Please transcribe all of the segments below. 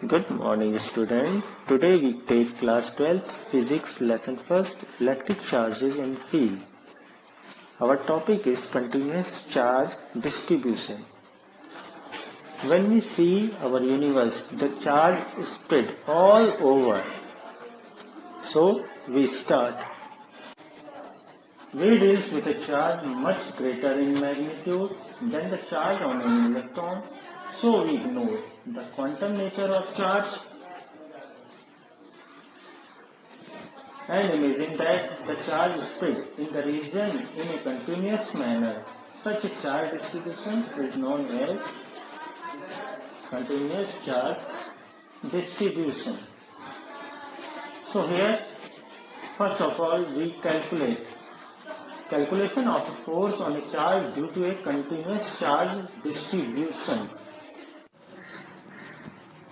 Good morning, student. Today we take class 12th physics lesson first, electric charges in field. Our topic is continuous charge distribution. When we see our universe, the charge is spread all over. So we start. We deal with a charge much greater in magnitude than the charge on an electron, so we ignore the quantum nature of charge and imagine that the charge is spread in the region in a continuous manner. Such a charge distribution is known as continuous charge distribution. So here, first of all, we calculation of the force on a charge due to a continuous charge distribution.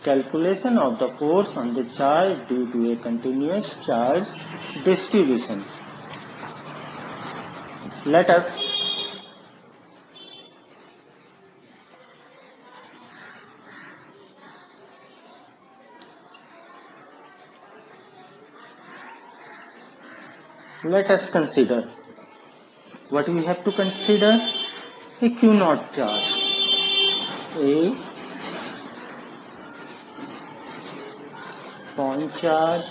Calculation of the force on the charge due to a continuous charge distribution. Let's consider what we have to consider: a Q naught charge. A point charge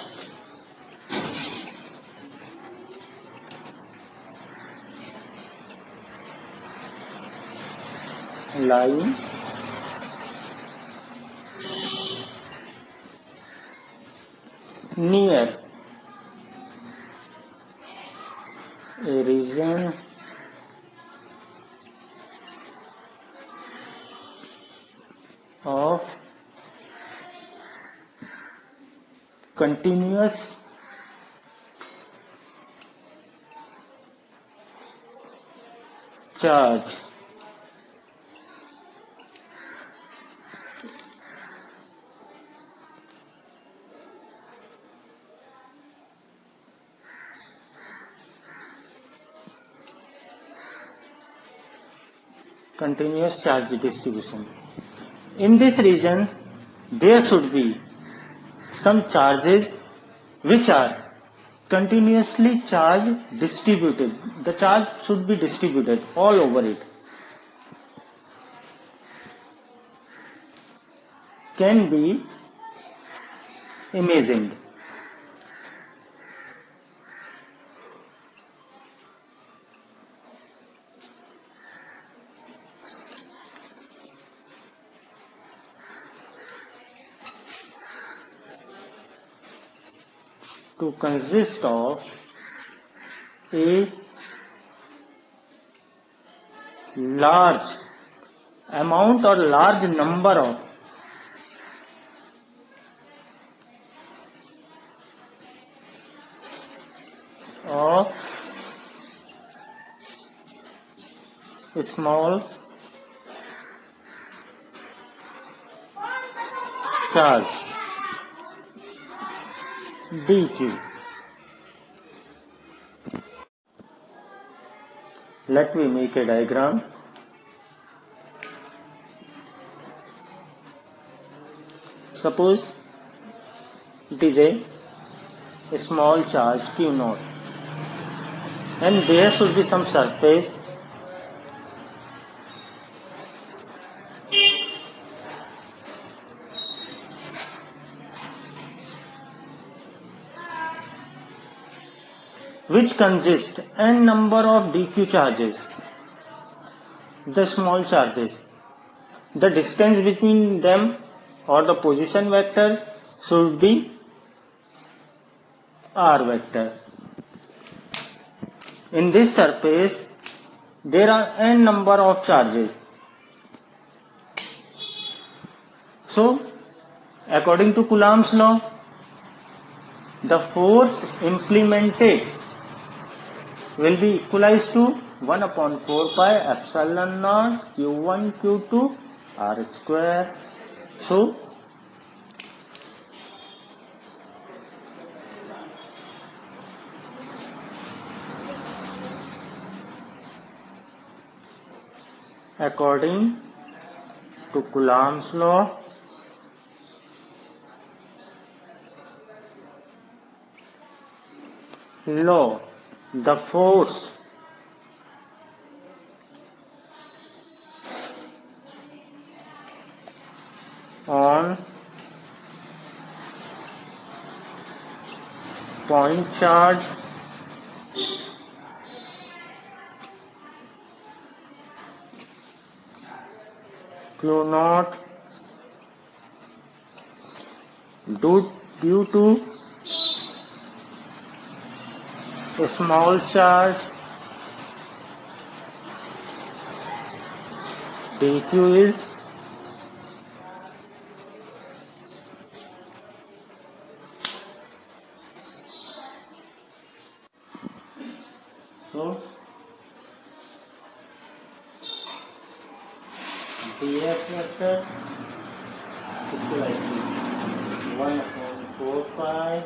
lying near a region of continuous charge. Continuous charge distribution. In this region, there should be some charges which are continuously charge distributed. The charge should be distributed all over it. Can be imagined. To consist of a large amount or large number of small charge dq. Let me make a diagram. Suppose it is a small charge q naught and there should be some surface which consists n number of dq charges, the small charges. The distance between them or the position vector should be r vector. In this surface, there are n number of charges. So, according to Coulomb's law, the force implemented will be equalized to 1 upon 4 pi epsilon naught q1 q2 r square. So, according to Coulomb's law, law. The force on point charge Q naught due to a small charge dq is so df vector equal to 1 upon 4 pi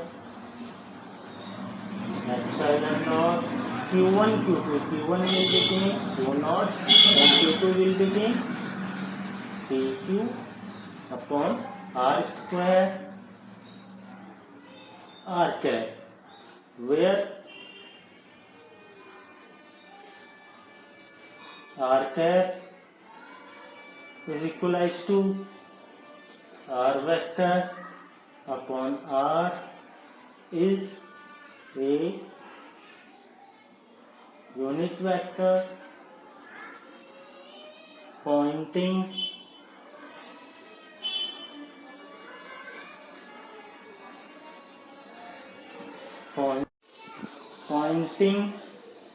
epsilon naught q1 q1 will become q naught and q2 will become dq upon r square r cap where r cap is equalized to r vector upon r is a unit vector pointing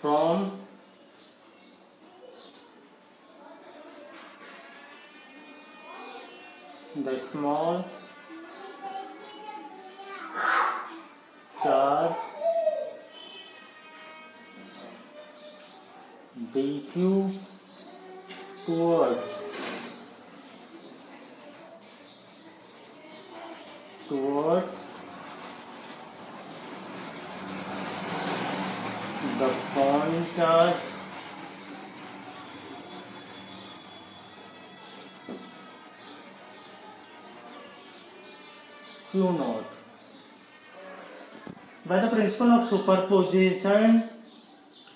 from the small charge dq towards the point charge q naught. By the principle of superposition,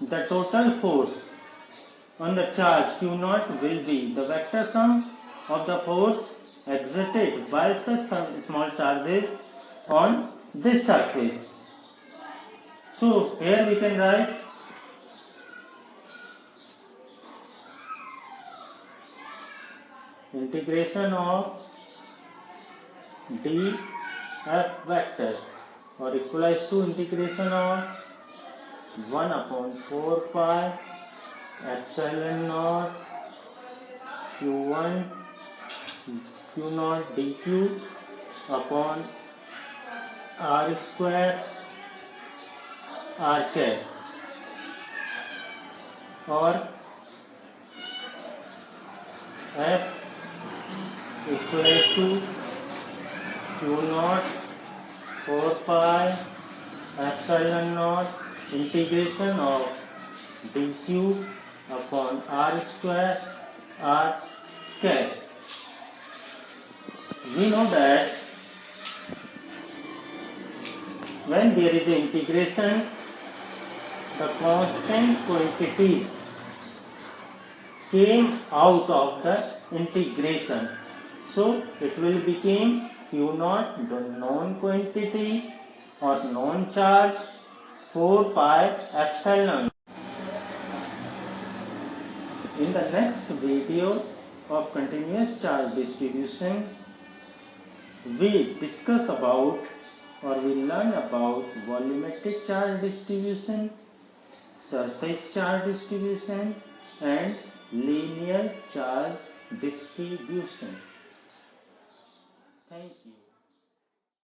the total force on the charge q naught will be the vector sum of the force exerted by such small charges on this surface. So here we can write integration of df vector or equals to integration of 1 upon 4 pi epsilon naught q1 q naught dq upon r square r cap or f equals to q naught 4 pi epsilon naught integration of dq upon r square r cap. We know that when there is an integration, the constant quantities came out of the integration. So it will become q naught, the known quantity or known charge 4 pi epsilon. In the next video of continuous charge distribution, we discuss about or we learn about volumetric charge distribution, surface charge distribution and linear charge distribution. Thank you.